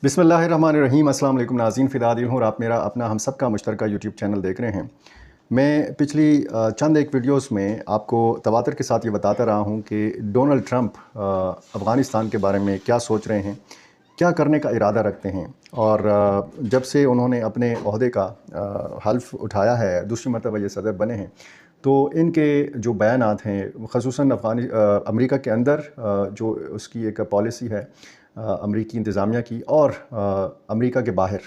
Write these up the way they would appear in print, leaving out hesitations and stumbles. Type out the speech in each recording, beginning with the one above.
बिस्मिल्लाहिर्रहमानिर्रहीम। अस्सलाम वालेकुम नाज़रीन, फ़िदा दिल हूँ और आप मेरा अपना हम सब का मुश्तरका यूट्यूब चैनल देख रहे हैं। मैं पिछली चंद एक वीडियोस में आपको तवातर के साथ ये बताता रहा हूँ कि डोनाल्ड ट्रंप अफ़गानिस्तान के बारे में क्या सोच रहे हैं, क्या करने का इरादा रखते हैं। और जब से उन्होंने अपने ओहदे का हल्फ़ उठाया है, दूसरी मरतबा ये सदर बने हैं, तो इनके जो बयानात हैं ख़ुसूसन अमेरिका के अंदर जो उसकी एक पॉलिसी है अमेरिकी इंतज़ामिया की, और अमेरिका के बाहर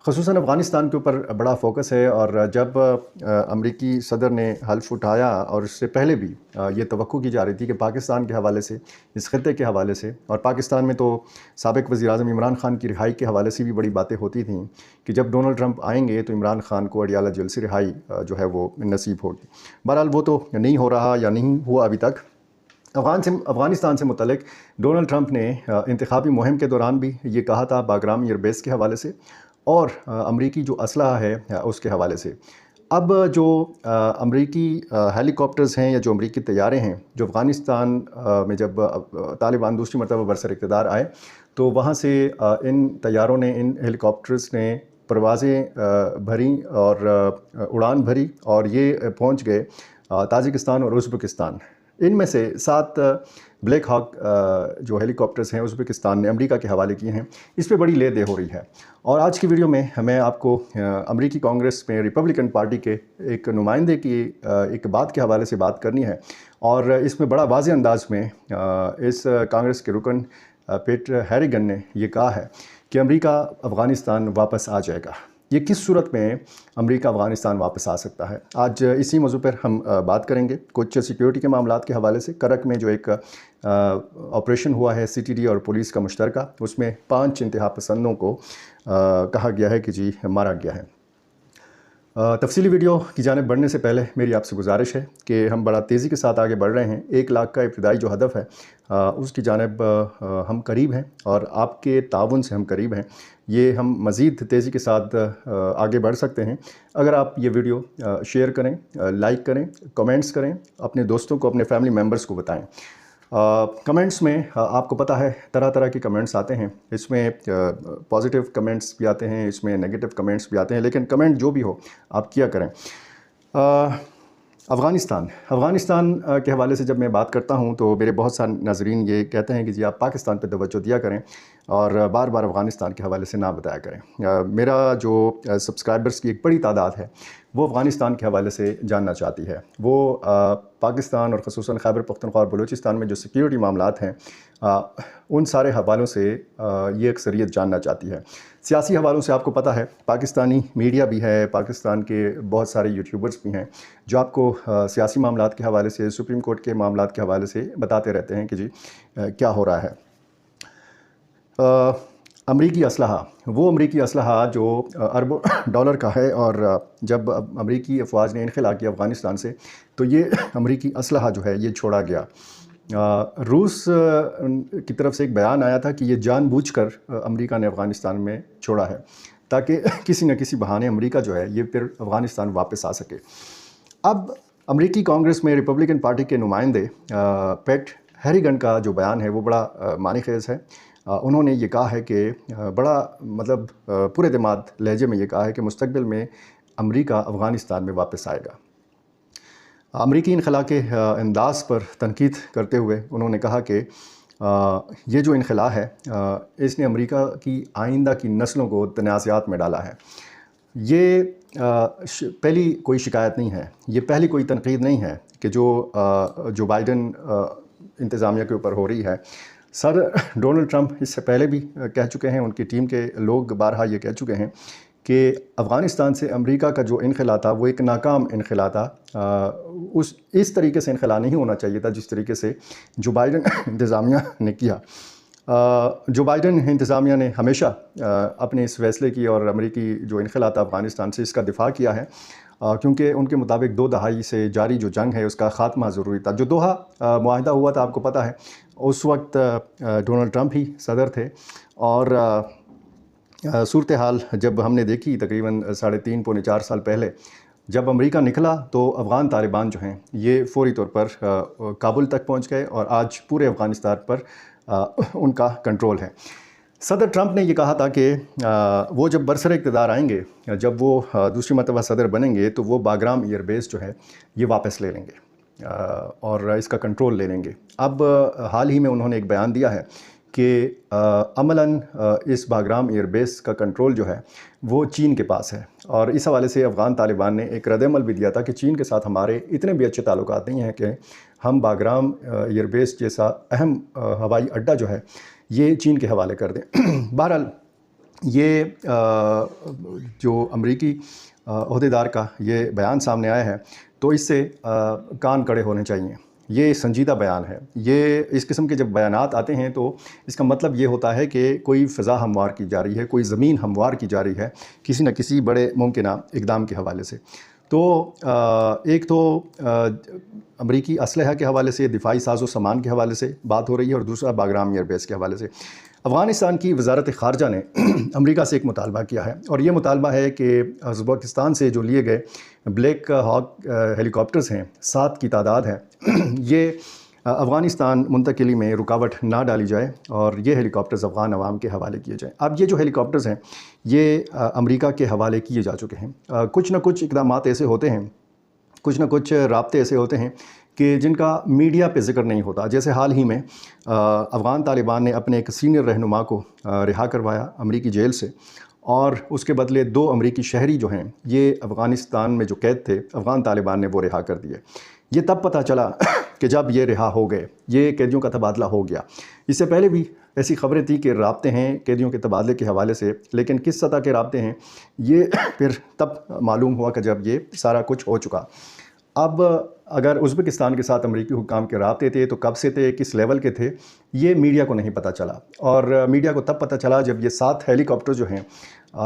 ख़ुसूसन अफ़गानिस्तान के ऊपर बड़ा फ़ोकस है। और जब अमेरिकी सदर ने हल्फ़ उठाया, और इससे पहले भी ये तवक्को की जा रही थी कि पाकिस्तान के हवाले से, इस ख़ित्ते के हवाले से, और पाकिस्तान में तो साबिक़ वज़ीर-ए-आज़म इमरान ख़ान की रिहाई के हवाले से भी बड़ी बातें होती थीं कि जब डोनाल्ड ट्रंप आएंगे तो इमरान ख़ान को अडियाला जेल से रिहाई जो है वो नसीब होगी। बहरहाल वो तो नहीं हो रहा या नहीं हुआ अभी तक। अफ़गानिस्तान से मुतल्लिक़ डोनाल्ड ट्रंप ने इंतख़ाबी मुहिम के दौरान भी ये कहा था, बाग्राम एयरबेस के हवाले से और अमरीकी जो असलहा है उसके हवाले से। अब जो अमरीकी हेलीकॉप्टर्स हैं या जो अमरीकी तैयारे हैं, जो अफ़गानिस्तान में जब तालिबान दूसरी मरतबा बरसर इक़्तिदार आए, तो वहाँ से इन तैयारों ने, इन हेलीकॉप्टर्स ने परवाज़ें भरी और उड़ान भरी, और ये पहुँच गए ताजिकिस्तान और उज़्बेकिस्तान। इनमें से 7 ब्लैक हॉक जो हेलीकॉप्टर्स हैं उज़्बेकिस्तान ने अमेरिका के हवाले किए हैं। इस पे बड़ी ले दे हो रही है। और आज की वीडियो में मैं आपको अमेरिकी कांग्रेस में रिपब्लिकन पार्टी के एक नुमाइंदे की एक बात के हवाले से बात करनी है, और इसमें बड़ा वाज़ेह अंदाज में इस कांग्रेस के रुकन पेट हैरिगन ने ये कहा है कि अमेरिका अफ़गानिस्तान वापस आ जाएगा। ये किस सूरत में अमेरिका अफ़गानिस्तान वापस आ सकता है, आज इसी मौजू पर हम बात करेंगे। कुछ सिक्योरिटी के मामलात के हवाले से करक में जो एक ऑपरेशन हुआ है सीटीडी और पुलिस का मुश्तरका, उसमें 5 इंतहा पसंदों को कहा गया है कि जी मारा गया है। तफसीली वीडियो की जानिब बढ़ने से पहले मेरी आपसे गुजारिश है कि हम बड़ा तेज़ी के साथ आगे बढ़ रहे हैं। 1 लाख का इब्तिदाई जो हदफ है उसकी जानिब हम करीब हैं, और आपके ताउन से हम करीब हैं। ये हम मज़ीद तेज़ी के साथ आगे बढ़ सकते हैं अगर आप ये वीडियो शेयर करें, लाइक करें, कमेंट्स करें, अपने दोस्तों को, अपने फैमिली मेम्बर्स को बताएं। कमेंट्स में आपको पता है तरह तरह के कमेंट्स आते हैं, इसमें पॉजिटिव कमेंट्स भी आते हैं, इसमें नेगेटिव कमेंट्स भी आते हैं, लेकिन कमेंट जो भी हो आप किया करें। अफ़गानिस्तान के हवाले से जब मैं बात करता हूं तो मेरे बहुत सारे नाज़रीन ये कहते हैं कि जी आप पाकिस्तान पे तवज्जो दिया करें और बार बार अफ़गानिस्तान के हवाले से ना बताया करें। मेरा जो सब्सक्राइबर्स की एक बड़ी तादाद है वो अफ़गानिस्तान के हवाले से जानना चाहती है। वो पाकिस्तान और ख़ुसूसन खैबर पख्तूनख्वा और बलूचिस्तान में जो सिक्योरिटी मामलात हैं उन सारे हवालों से ये अक्सरियत जानना चाहती है। सियासी हवालों से आपको पता है पाकिस्तानी मीडिया भी है, पाकिस्तान के बहुत सारे यूट्यूबर्स भी हैं जो आपको सियासी मामलात के हवाले से, सुप्रीम कोर्ट के मामलात के हवाले से बताते रहते हैं कि जी क्या हो रहा है। अमरीकी असलहा, वो अमरीकी असलहा जो अरबों डॉलर का है, और जब अमरीकी अफवाज ने इनखला किया अफ़गानिस्तान से तो ये अमरीकी असलहा जो है ये छोड़ा गया। रूस की तरफ से एक बयान आया था कि ये जानबूझकर अमेरिका ने अफ़गानिस्तान में छोड़ा है ताकि किसी न किसी बहाने अमेरिका जो है ये फिर अफ़गानिस्तान वापस आ सके। अब अमेरिकी कांग्रेस में रिपब्लिकन पार्टी के नुमाइंदे पेट हैरिगन का जो बयान है वो बड़ा मानीखेज़ है। उन्होंने ये कहा है कि बड़ा मतलब पूरे दिमाग लहजे में ये कहा है कि मुस्तक़बिल में अमेरिका अफ़गानिस्तान में वापस आएगा। अमरीकी इनखला के अंदाज़ पर तनकीद करते हुए उन्होंने कहा कि ये जो इनखला है इसने अमेरिका की आइंदा की नस्लों को तनाज़ात में डाला है। ये पहली कोई शिकायत नहीं है, ये पहली कोई तनकीद नहीं है कि जो बाइडन इंतज़ामिया के ऊपर हो रही है। सर डोनाल्ड ट्रंप इससे पहले भी कह चुके हैं, उनकी टीम के लोग बारहा ये कह चुके हैं कि अफ़गानिस्तान से अमेरिका का जो इनखला था वो एक नाकाम इनखला था। इस तरीके से इनखला नहीं होना चाहिए था जिस तरीके से जो बाइडन इंतज़ामिया ने किया। जो बाइडन इंतज़ामिया ने हमेशा अपने इस फैसले की और अमेरिकी जो इनखला था अफ़गानिस्तान से इसका दिफ़ा किया है, क्योंकि उनके मुताबिक 2 दहाई से जारी जो जंग है उसका ख़ात्मा ज़रूरी था। जो दोहा मुआहदा हुआ था आपको पता है, उस वक्त डोनाल्ड ट्रंप ही सदर थे, और सूरत हाल जब हमने देखी तकरीबन 3.5 पौने 4 साल पहले जब अमेरिका निकला तो अफ़गान तालिबान जो हैं ये फ़ौरी तौर पर काबुल तक पहुंच गए, और आज पूरे अफ़गानिस्तान पर उनका कंट्रोल है। صدر ٹرمپ نے یہ کہا تھا کہ وہ جب برسر اقتدار آئیں گے، جب وہ دوسری مرتبہ صدر بنیں گے، تو وہ باگرام ایئر بیس جو ہے یہ واپس لے لیں گے اور اس کا کنٹرول لے لیں گے۔ اب حال ہی میں انہوں نے ایک بیان دیا ہے کہ عملاً اس باگرام ایئر بیس کا کنٹرول جو ہے وہ چین کے پاس ہے، اور اس حوالے سے افغان طالبان نے ایک رد عمل بھی دیا تھا کہ چین کے ساتھ ہمارے اتنے بھی اچھے تعلقات نہیں ہیں کہ ہم باگرام ایئر بیس جیسا اہم ہوائی اڈہ جو ہے یہ چین کے حوالے کر دیں۔ بہرحال یہ جو امریکی عہدیدار کا یہ بیان سامنے آیا ہے تو اس سے کان کڑے ہونے چاہیے۔ یہ سنجیدہ بیان ہے۔ یہ اس قسم کے جب بیانات آتے ہیں تو اس کا مطلب یہ ہوتا ہے کہ کوئی فضا ہموار کی جا رہی ہے، کوئی زمین ہموار کی جا رہی ہے کسی نہ کسی بڑے ممکنہ اقدام کے حوالے سے۔ تو ایک تو امریکی اسلحہ کے حوالے سے، دفاعی ساز و سامان کے حوالے سے بات ہو رہی ہے، اور دوسرا باگرام ایئر بیس کے حوالے سے۔ افغانستان کی وزارت خارجہ نے امریکہ سے ایک مطالبہ کیا ہے، اور یہ مطالبہ ہے کہ ازبکستان سے جو لیے گئے بلیک ہاک ہیلی کاپٹرز ہیں، 7 کی تعداد ہے، یہ افغانستان منتقلی میں رکاوٹ نہ ڈالی جائے اور یہ ہیلی کاپٹرز افغان عوام کے حوالے کیے جائیں۔ اب یہ جو ہیلی کاپٹرز ہیں یہ امریکہ کے حوالے کیے جا چکے ہیں۔ کچھ نہ کچھ اقدامات ایسے ہوتے ہیں، کچھ نہ کچھ رابطے ایسے ہوتے ہیں کہ جن کا میڈیا پہ ذکر نہیں ہوتا۔ جیسے حال ہی میں افغان طالبان نے اپنے ایک سینئر رہنما کو رہا کروایا امریکی جیل سے، اور اس کے بدلے 2 امریکی شہری جو ہیں یہ افغانستان میں جو قید تھے افغان طالبان نے وہ رہا کر دیے۔ یہ تب پتہ چلا کہ جب یہ رہا ہو گئے، یہ قیدیوں کا تبادلہ ہو گیا۔ اس سے پہلے بھی ایسی خبریں تھیں کہ رابطے ہیں قیدیوں کے تبادلے کے حوالے سے، لیکن کس سطح کے رابطے ہیں یہ پھر تب معلوم ہوا کہ جب یہ سارا کچھ ہو چکا۔ اب اگر ازبکستان کے ساتھ امریکی حکام کے رابطے تھے تو کب سے تھے، کس لیول کے تھے، یہ میڈیا کو نہیں پتہ چلا، اور میڈیا کو تب پتہ چلا جب یہ 7 ہیلی کاپٹر جو ہیں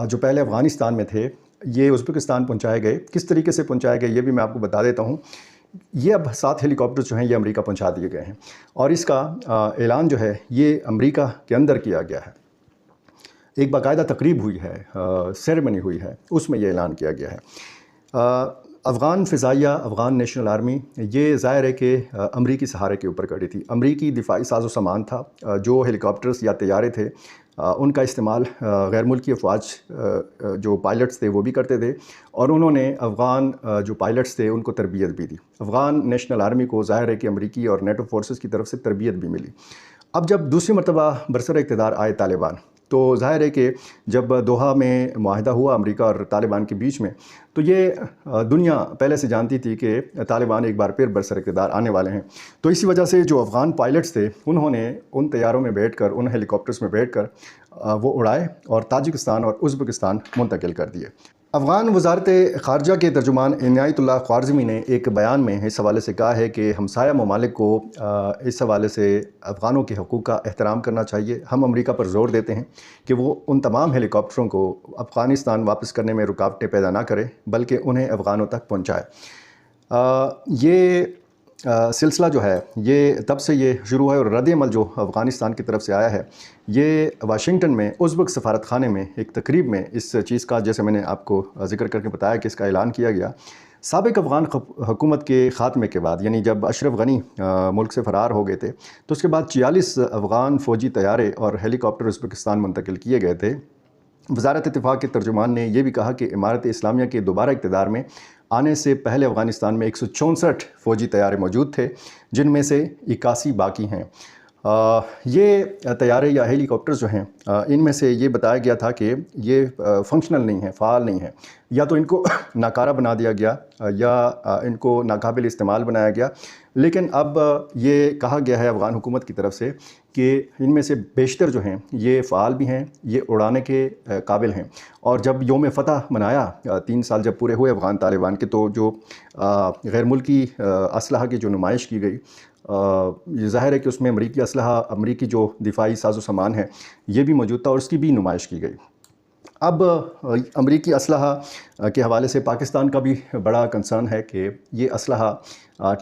جو پہلے افغانستان میں تھے یہ ازبکستان پہنچائے گئے۔ کس طریقے سے پہنچائے گئے یہ بھی میں آپ کو بتا دیتا ہوں۔ یہ اب 7 ہیلی کاپٹر جو ہیں یہ امریکہ پہنچا دیے گئے ہیں، اور اس کا اعلان جو ہے یہ امریکہ کے اندر کیا گیا ہے۔ ایک باقاعدہ تقریب ہوئی ہے، سیریمنی ہوئی ہے، اس میں یہ اعلان کیا گیا ہے۔ افغان فضائیہ، افغان نیشنل آرمی، یہ ظاہر ہے کہ امریکی سہارے کے اوپر کھڑی تھی۔ امریکی دفاعی ساز و سامان تھا، جو ہیلی کاپٹرز یا طیارے تھے ان کا استعمال غیر ملکی افواج جو پائلٹس تھے وہ بھی کرتے تھے، اور انہوں نے افغان جو پائلٹس تھے ان کو تربیت بھی دی۔ افغان نیشنل آرمی کو ظاہر ہے کہ امریکی اور نیٹو فورسز کی طرف سے تربیت بھی ملی۔ اب جب دوسری مرتبہ برسر اقتدار آئے طالبان، تو ظاہر ہے کہ جب دوحہ میں معاہدہ ہوا امریکہ اور طالبان کے بیچ میں، تو یہ دنیا پہلے سے جانتی تھی کہ طالبان ایک بار پھر برسر اقتدار آنے والے ہیں۔ تو اسی وجہ سے جو افغان پائلٹس تھے انہوں نے ان طیاروں میں بیٹھ کر، ان ہیلی کاپٹرز میں بیٹھ کر وہ اڑائے اور تاجکستان اور ازبکستان منتقل کر دیے۔ افغان وزارت خارجہ کے ترجمان عنایت اللہ خوارزمی نے ایک بیان میں اس حوالے سے کہا ہے کہ ہمسایہ ممالک کو اس حوالے سے افغانوں کے حقوق کا احترام کرنا چاہیے۔ ہم امریکہ پر زور دیتے ہیں کہ وہ ان تمام ہیلی کاپٹروں کو افغانستان واپس کرنے میں رکاوٹیں پیدا نہ کرے، بلکہ انہیں افغانوں تک پہنچائے۔ یہ سلسلہ جو ہے یہ تب سے یہ شروع ہے، اور رد عمل جو افغانستان کی طرف سے آیا ہے یہ واشنگٹن میں ازبک سفارت خانے میں ایک تقریب میں اس چیز کا، جیسے میں نے آپ کو ذکر کر کے بتایا کہ اس کا اعلان کیا گیا۔ سابق افغان حکومت کے خاتمے کے بعد، یعنی جب اشرف غنی ملک سے فرار ہو گئے تھے، تو اس کے بعد 46 افغان فوجی طیارے اور ہیلی کاپٹر ازبکستان منتقل کیے گئے تھے۔ وزارت دفاع کے ترجمان نے یہ بھی کہا کہ امارت اسلامیہ کے دوبارہ اقتدار میں آنے سے پہلے افغانستان میں 164 فوجی طیارے موجود تھے، جن میں سے 81 باقی ہیں۔ یہ طیارے یا ہیلی کاپٹرز جو ہیں ان میں سے یہ بتایا گیا تھا کہ یہ فنکشنل نہیں ہیں، فعال نہیں ہیں، یا تو ان کو ناکارہ بنا دیا گیا یا ان کو ناقابل استعمال بنایا گیا۔ لیکن اب یہ کہا گیا ہے افغان حکومت کی طرف سے کہ ان میں سے بیشتر جو ہیں یہ فعال بھی ہیں، یہ اڑانے کے قابل ہیں۔ اور جب یوم فتح منایا 3 سال جب پورے ہوئے افغان طالبان کے، تو جو غیر ملکی اسلحہ کی جو نمائش کی گئی، یہ ظاہر ہے کہ اس میں امریکی اسلحہ، امریکی جو دفاعی ساز و سامان ہے یہ بھی موجود تھا، اور اس کی بھی نمائش کی گئی۔ اب امریکی اسلحہ کے حوالے سے پاکستان کا بھی بڑا کنسرن ہے کہ یہ اسلحہ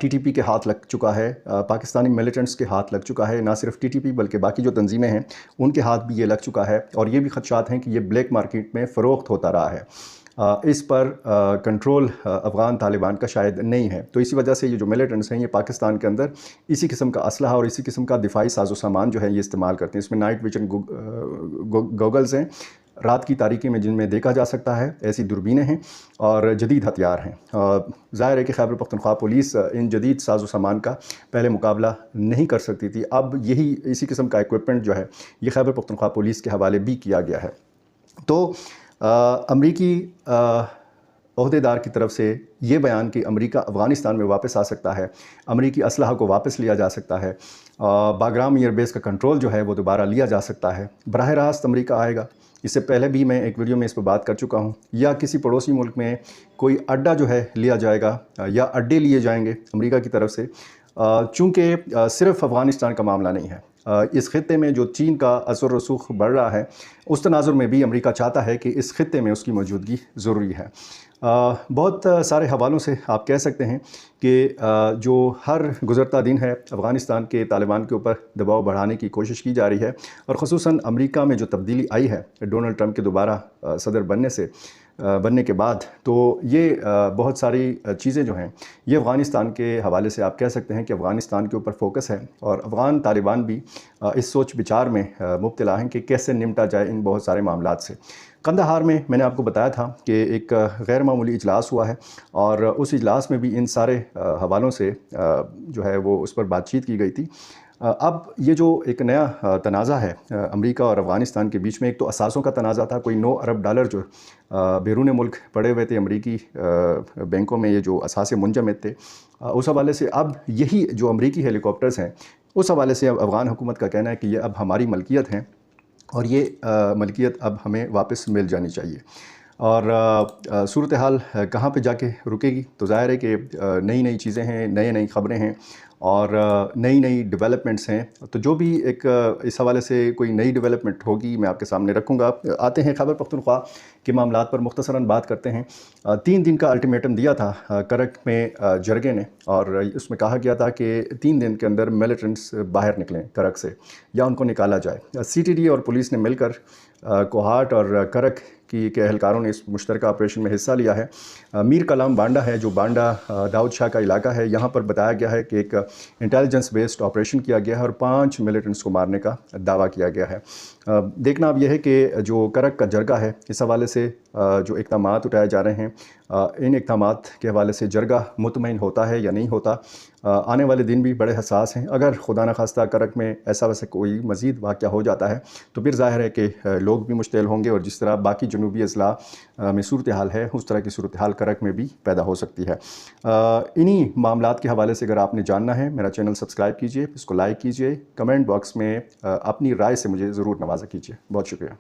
ٹی ٹی پی کے ہاتھ لگ چکا ہے، پاکستانی ملیٹنٹس کے ہاتھ لگ چکا ہے، نہ صرف ٹی ٹی پی بلکہ باقی جو تنظیمیں ہیں ان کے ہاتھ بھی یہ لگ چکا ہے، اور یہ بھی خدشات ہیں کہ یہ بلیک مارکیٹ میں فروخت ہوتا رہا ہے۔ इस पर कंट्रोल अफ़गान तालिबान का शायद नहीं है। तो इसी वजह से ये जो मिलिटेंट्स हैं ये पाकिस्तान के अंदर इसी किस्म का असलहा और इसी किस्म का दिफाई साजो सामान जो है ये इस्तेमाल करते हैं। इसमें नाइट विजन गॉगल्स हैं, रात की तारीकी में जिनमें देखा जा सकता है, ऐसी दूरबीनें हैं और जदीद हथियार हैं। ज़ाहिर है कि खैबर पख्तूनख्वा पुलिस इन जदीद साजो सामान का पहले मुकाबला नहीं कर सकती थी। अब यही इसी किस्म का इक्विपमेंट जो है ये खैबर पख्तूनख्वा पुलिस के हवाले भी किया गया है। तो अमरीकी ओहदेदार की तरफ से ये बयान कि अमेरिका अफ़गानिस्तान में वापस आ सकता है, अमरीकी असलहा को वापस लिया जा सकता है, बाग्राम एयरबेस का कंट्रोल जो है वो दोबारा लिया जा सकता है, बराह रास्त अमरीका आएगा। इससे पहले भी मैं एक वीडियो में इस पर बात कर चुका हूँ। या किसी पड़ोसी मुल्क में कोई अड्डा जो है लिया जाएगा या अड्डे लिए जाएंगे अमेरिका की तरफ से, चूँकि सिर्फ़ अफ़गानिस्तान का मामला नहीं है। इस खित्ते में जो चीन का असर रसूख बढ़ रहा है उस तनाजुर में भी अमेरिका चाहता है कि इस खित्ते में उसकी मौजूदगी ज़रूरी है। बहुत सारे हवालों से आप कह सकते हैं कि जो हर गुज़रता दिन है अफ़गानिस्तान के तालिबान के ऊपर दबाव बढ़ाने की कोशिश की जा रही है, और ख़ुसूसन अमेरिका में जो तब्दीली आई है डोनाल्ड ट्रंप के दोबारा सदर बनने के बाद, तो ये बहुत सारी चीज़ें जो हैं ये अफ़गानिस्तान के हवाले से आप कह सकते हैं कि अफ़गानिस्तान के ऊपर फोकस है, और अफ़गान तालिबान भी इस सोच विचार में मुब्तला हैं कि कैसे निपटा जाए इन बहुत सारे मामलात से। कंदाहार में मैंने आपको बताया था कि एक गैर मामूली इजलास हुआ है, और उस इजलास में भी इन सारे हवालों से जो है वो उस पर बातचीत की गई थी। अब ये जो एक नया तनाज़ा है अमेरिका और अफ़गानिस्तान के बीच में, एक तो असासों का तनाज़ा था, कोई 9 अरब डॉलर जो बैरून मुल्क पड़े हुए थे अमरीकी बैंकों में, ये जो असासे मुंजमद थे, उस हवाले से अब यही जो अमरीकी हेलीकॉप्टर्स हैं उस हवाले से अब अफ़गान हुकूमत का कहना है कि ये अब हमारी मलकियत हैं और ये मलकियत अब हमें वापस मिल जानी चाहिए। और सूरत हाल कहाँ पे जाके रुकेगी, तो ज़ाहिर है कि नई नई चीज़ें हैं, नई खबरें हैं और नई डेवलपमेंट्स हैं। तो जो भी एक इस हवाले से कोई नई डेवलपमेंट होगी मैं आपके सामने रखूँगा। आते हैं खैबर पख्तूनख्वा के मामलात पर मुख्तसरन बात करते हैं। 3 दिन का अल्टीमेटम दिया था करक में जरगे ने, और उसमें कहा गया था कि 3 दिन के अंदर मिलिटेंट्स बाहर निकलें करक से या उनको निकाला जाए। CTD और पुलिस ने मिलकर कोहाट और करक के एहलकारों ने इस मुश्तरका ऑपरेशन में हिस्सा लिया है। मीर कलाम बांडा है जो बांडा दाऊद शाह का इलाका है, यहाँ पर बताया गया है कि एक इंटेलिजेंस बेस्ड ऑपरेशन किया गया है और 5 मिलिटेंट्स को मारने का दावा किया गया है। देखना अब यह है कि जो करक का जरगा है इस हवाले से जो इक़दामात उठाए जा रहे हैं, इन इक़दामात के हवाले से जरगा मुतमईन होता है या नहीं होता। आने वाले दिन भी बड़े हसास हैं। अगर खुदा न खास्ता करक में ऐसा वैसा कोई मज़ीद वाक़या हो जाता है तो फिर ज़ाहिर है कि लोग भी मुश्तिल होंगे, और जिस तरह बाकी जनूबी अज़ला में सूरत हाल है उस तरह की सूरत हाल करक में भी पैदा हो सकती है। इन्हीं मामलात के हवाले से अगर आपने जानना है मेरा चैनल सब्सक्राइब कीजिए, इसको लाइक कीजिए, कमेंट बॉक्स में अपनी राय से मुझे ज़रूर नवाज़ा कीजिए। बहुत शुक्रिया।